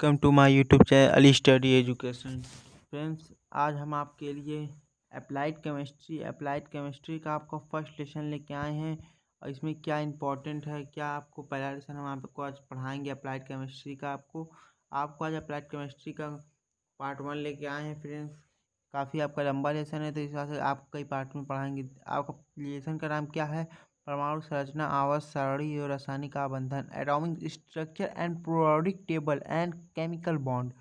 Welcome to my YouTube channel Ali study education. Friends, आज हम आपके लिए अप्लाइड केमिस्ट्री का आपको फर्स्ट लेसन लेके आए हैं। और इसमें क्या इंपॉर्टेंट है, क्या आपको पहला लेसन हम आपको आज पढ़ाएंगे अप्लाइड केमिस्ट्री का। आपको आज अप्लाइड केमिस्ट्री का पार्ट 1 लेके आए हैं। फ्रेंड्स, काफ़ी आपका लंबा लेसन है, तो इस हिसाब से आपको कई पार्ट में पढ़ाएंगे। आपका लेसन का नाम क्या है? परमाणु संरचना, आवर्त सारणी और रासायनिक आबंधन, atomic structure and periodic table and chemical bond.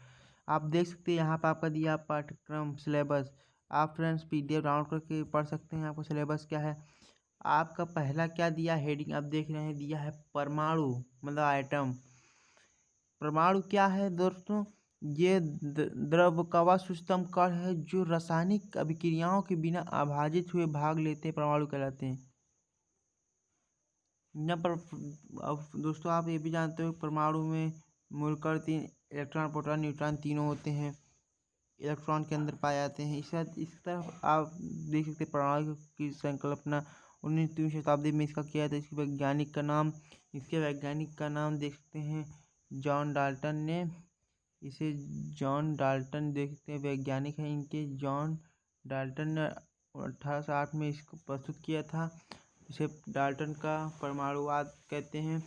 आप देख सकते हैं यहाँ पर आपका दिया पाठ्यक्रम सिलेबस। आप फ्रेंड्स PDF डाउनलोड करके पढ़ सकते हैं। आपका सिलेबस क्या है? आपका पहला क्या दिया हेडिंग आप देख रहे हैं, दिया है परमाणु मतलब आइटम। परमाणु क्या है दोस्तों? ये द्रव का वह सूक्ष्म कण है जो रासायनिक अभिक्रियाओं के बिना अभाजित हुए भाग लेते हैं, परमाणु कहलाते हैं। यहाँ पर अब दोस्तों आप ये भी जानते हो परमाणु में मूलकण 3 इलेक्ट्रॉन प्रोटॉन न्यूट्रॉन तीनों होते हैं, इलेक्ट्रॉन के अंदर पाए जाते हैं। इस तरफ आप देख सकते हैं परमाणु की संकल्पना 19वीं शताब्दी में इसका किया था। इसके वैज्ञानिक का नाम देख सकते हैं जॉन डाल्टन ने। इसे जॉन डाल्टन देख सकते हैं, वैज्ञानिक हैं इनके। जॉन डाल्टन ने 1808 में इसको प्रस्तुत किया था। इसे डाल्टन का परमाणुवाद कहते हैं।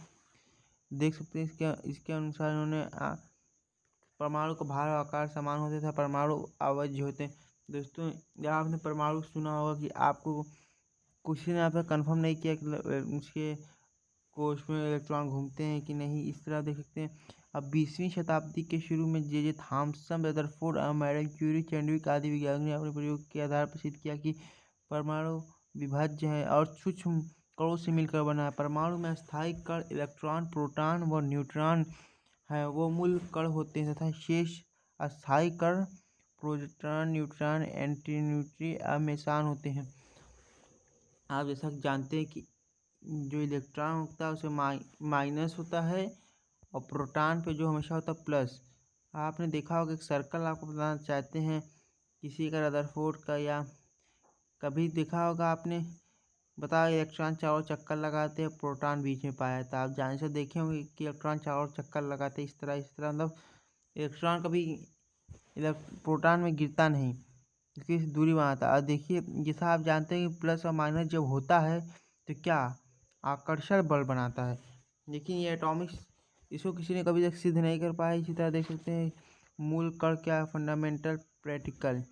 देख सकते हैं इसके अनुसार इन्होंने परमाणु का भार और आकार समान होते था, परमाणु आवर्ज्य होते हैं। दोस्तों, जब आपने परमाणु सुना होगा कि आपको किसी ने आपका कंफर्म नहीं किया कि उसके कोश में इलेक्ट्रॉन घूमते हैं कि नहीं। इस तरह देख सकते हैं। अब 20वीं शताब्दी के शुरू में जे थॉमसन, रदरफोर्ड और मैरी क्यूरी, चैडविक आदि वैज्ञानिकों ने अपने प्रयोग के आधार पर सिद्ध किया कि परमाणु विभाज्य है और सूक्ष्म कणों से मिलकर बना है। परमाणु में स्थायी कण इलेक्ट्रॉन, प्रोटॉन व न्यूट्रॉन है वो मूल कण होते हैं तथा शेष अस्थायी कण प्रोटॉन, न्यूट्रॉन, एंटीन्यूट्री मेसान होते हैं। आप जैसा जानते हैं कि जो इलेक्ट्रॉन होता है उसमें माइनस होता है और प्रोटॉन पे जो हमेशा होता है प्लस। आपने देखा होगा एक सर्कल आपको बताना चाहते हैं किसी का, रदरफोर्ड का, या कभी देखा होगा आपने, बताओ। इलेक्ट्रॉन चारों चक्कर लगाते हैं, प्रोटॉन बीच में पाया था। आप जान से देखे होंगे कि इलेक्ट्रॉन चारों चक्कर लगाते हैं इस तरह मतलब इलेक्ट्रॉन कभी प्रोटॉन में गिरता नहीं, इसकी दूरी बनाता है। और देखिए जैसा आप जानते हैं कि प्लस और माइनस जब होता है तो क्या आकर्षण बल बनाता है। लेकिन ये एटॉमिक्स इसको किसी ने कभी तक सिद्ध नहीं कर पाया। इसी तरह देख सकते हैं मूल कण क्या है, फंडामेंटल प्रैक्टिकल।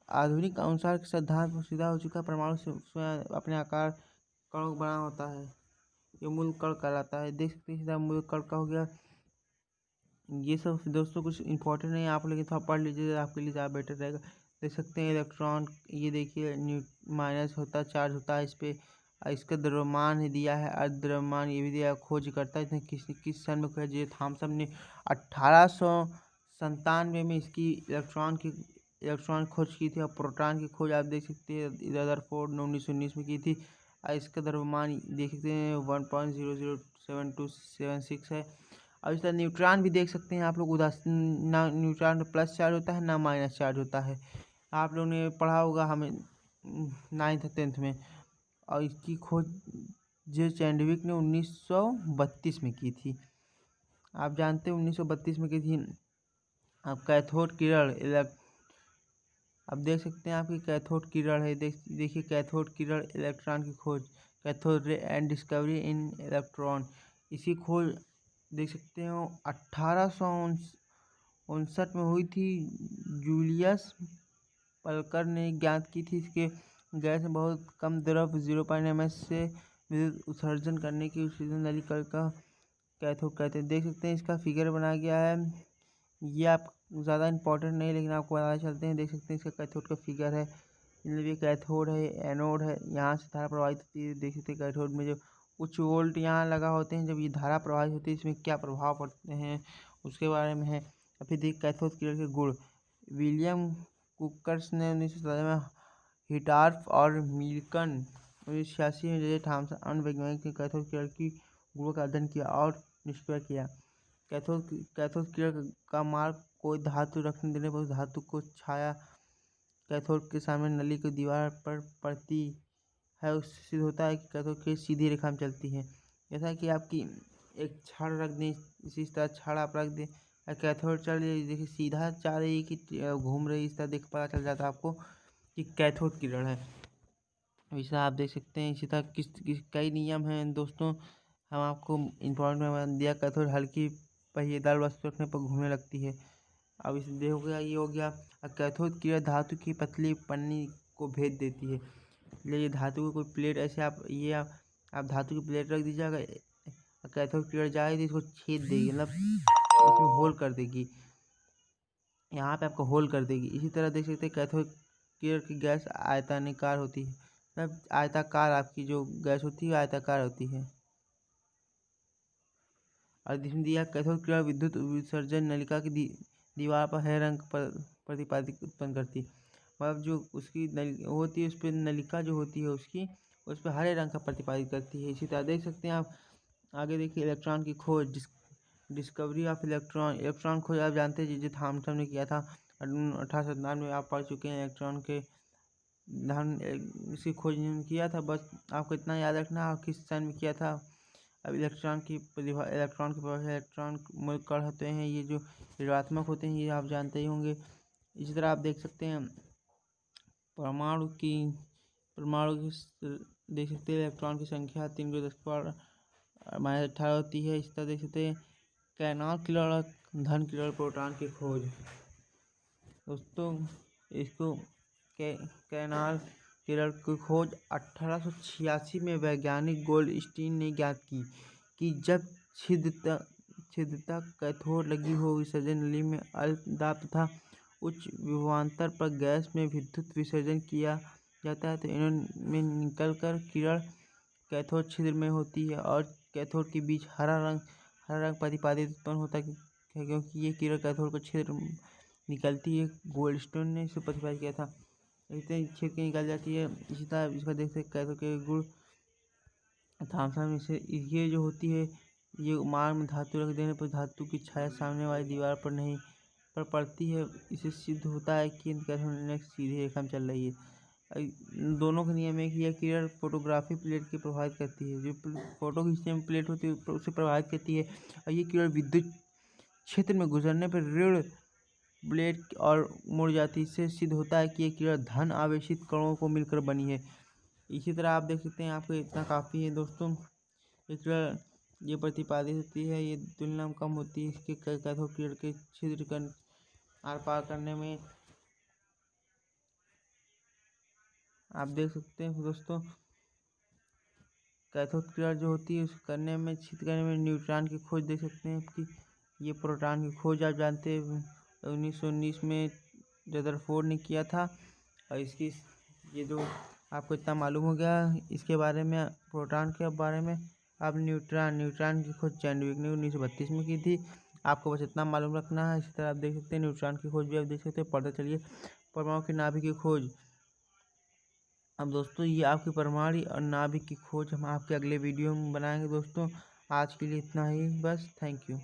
आधुनिक अनुसार सिद्धांत पर सीधा हो चुका है, परमाणु स्वयं अपने आकार कणों का बना होता है, ये मूल कण कहलाता है। देख सकते हैं सीधा मूल कण का हो गया। ये सब दोस्तों कुछ इंपॉर्टेंट नहीं है, आप लेकिन थोड़ा पढ़ लीजिए, आपके लिए ज़्यादा बेटर रहेगा। देख सकते हैं इलेक्ट्रॉन, ये देखिए माइनस होता है, चार्ज होता है इस पर। इसका द्रव्यमान ही दिया है, द्रव्यमान ये भी दिया है। खोज करता है इसने किस सन में खोजा? जे थॉमसन ने 1897 में इसकी इलेक्ट्रॉन खोज की थी। और प्रोटॉन की खोज आप देख सकते हैं रदरफोर्ड ने 1919 में की थी। और इसका द्रव्यमान देख सकते हैं 1.007276 है। और इस तरह न्यूट्रॉन भी देख सकते हैं आप लोग। ना न्यूट्रॉन में प्लस चार्ज होता है ना माइनस चार्ज होता है। आप लोगों ने पढ़ा होगा हमें 9th 10th में। और इसकी खोज जे चैडविक ने 1932 में की थी। आप जानते हैं 1932 में की थी। अब कैथोड किरण अब देख सकते हैं आपकी कैथोड किरण है। देखिए कैथोड किरण इलेक्ट्रॉन की खोज, cathode ray and discovery in electron. इसी खोज देख सकते हो 1859 में हुई थी। जूलियस पलकर ने ज्ञात की थी। इसके गैस में बहुत कम द्रव 0.0 ms से विद्युत उत्सर्जन करने की नली कण का कैथोड कहते हैं। देख सकते हैं इसका फिगर बनाया गया है। ये आप ज़्यादा इंपॉर्टेंट नहीं, लेकिन आपको पता चलते हैं। देख सकते हैं इसका कैथोड का फिगर है। ये कैथोड है, एनोड है, यहाँ से धारा प्रवाहित होती है। देख सकते हैं कैथोड में जो उच्च वोल्ट यहाँ लगा होते हैं, जब ये धारा प्रवाहित होती है इसमें क्या प्रभाव पड़ते हैं उसके बारे में है। फिर देख कैथोड किरण के गुण। विलियम कुकर्स ने 1917 में हिटार्फ और मिल्कन 1986 में जे थॉमसन अन्य वैज्ञानिक ने कैथोड किरण की गुणों का अध्ययन किया और निष्क्रिय किया। कैथोड किरण का मार्ग कोई धातु रखने देने पर उस धातु को छाया कैथोड के सामने नली की दीवार पर पड़ती है, उससे सिद्ध होता है कि कैथोड किरण सीधी रेखा में चलती है। जैसा कि आपकी एक छड़ रख दें, इसी तरह छड़ आप रख दें, कैथोड चल रही, देखिए सीधा जा रही कि घूम रही, इस तरह देख पता चल जाता है आपको कि कैथोड किरण है। वैसे आप देख सकते हैं इसी तरह किस कई नियम हैं दोस्तों। हम आपको इम्पोर्टेंट दिया, कैथोड हल्की पहिएदार वस्तु रखने पर घूमने लगती है। अब इसे देखोगे ये हो गया। कैथोड किरण धातु की पतली पन्नी को भेद देती है। ये धातु को कोई प्लेट ऐसे आप धातु की प्लेट रख दीजिएगा, कैथोड किरण जाएगी इसको छेद देगी, मतलब इसमें होल कर देगी, यहाँ पे आपको होल कर देगी। इसी तरह देख सकते हैं कैथोड किरण की गैस आयताकार होती है, मतलब आयताकार आपकी जो गैस होती है आयताकार होती है। और जिसमें दिया कैथोड किरण विद्युत विसर्जन नलिका की दीवार पर हरे रंग पर प्रतिपादित उत्पन्न करती है। मतलब जो उसकी होती है उस पर नलिका जो होती है उसकी उस पर हरे रंग का प्रतिपादित करती है। इसी तरह देख सकते हैं आप आगे देखिए इलेक्ट्रॉन की खोज, डिस्कवरी ऑफ इलेक्ट्रॉन खोज आप जानते हैं जी थॉमसन ने किया था 1897 में। आप पढ़ चुके हैं इलेक्ट्रॉन के इसकी खोज किया था, बस आपको इतना याद रखना है किस सन में किया था। अब इलेक्ट्रॉन की इलेक्ट्रॉन मूल कण होते हैं, ये जो ऋणात्मक होते हैं ये आप जानते ही होंगे। इसी तरह आप देख सकते हैं परमाणु की देख सकते हैं इलेक्ट्रॉन की संख्या 3×10⁻18 होती है। इस तरह देख सकते हैं कैनाल किरण धन किरण प्रोटॉन की खोज दोस्तों, इसको कैनाल किरण की खोज 1886 में वैज्ञानिक गोल्डस्टीन ने ज्ञात की कि जब छिद्रता कैथोड लगी हो विसर्जन नली में अल्प दाब तथा उच्च विभवांतर पर गैस में विद्युत विसर्जन किया जाता है तो इनमें निकलकर किरण कैथोड छिद्र में होती है और कैथोड के बीच हरा रंग प्रतिपादित उत्पन्न होता है क्योंकि ये किरण कैथोड को छिद्र निकलती है। गोल्डस्टोन ने इसे प्रतिपादित किया था, इतने छिड़ के निकल जाती है। इसी तरह इसका देखते हैं कैथोड के गुण थॉमसन से ये जो होती है ये मार्ग में धातु रख देने पर धातु की छाया सामने वाली दीवार पर नहीं पर पड़ती है। इससे सिद्ध होता है कि कैथोड सीधी रेखा में चल रही है। दोनों का नियम है कि यह किरण फोटोग्राफी प्लेट की प्रभावित करती है, जो फोटो खींचने में प्लेट होती है उसे प्रभावित करती है, और ये किरण विद्युत क्षेत्र में गुजरने पर ऋण प्लेट और मुड़ जाती है। इससे सिद्ध होता है कि ये किरण धन आवेशित कणों को मिलकर बनी है। इसी तरह आप देख सकते हैं आपको इतना काफ़ी है दोस्तों। ये किरण ये प्रतिपादित होती है, ये तुलना में कम होती है इसके कैथोड किरण के छिद्र आर पार करने में। आप देख सकते हैं दोस्तों कैथोड किरण जो होती है उस करने में छिद्र करने में न्यूट्रॉन की खोज देख सकते हैं कि ये प्रोटॉन की खोज आप जानते हैं 1919 में रदरफोर्ड ने किया था। और इसकी ये जो आपको इतना मालूम हो गया इसके बारे में प्रोटॉन के बारे में। अब न्यूट्रॉन की खोज चैडविक ने 1932 में की थी। आपको बस इतना मालूम रखना है। इसी तरह आप देख सकते हैं न्यूट्रॉन की खोज भी आप देख सकते हैं। पता चलिए परमाणु की नाभिक की खोज। अब दोस्तों ये आपकी परमाणु और नाभिक की खोज हम आपके अगले वीडियो में बनाएंगे दोस्तों। आज के लिए इतना ही बस, थैंक यू।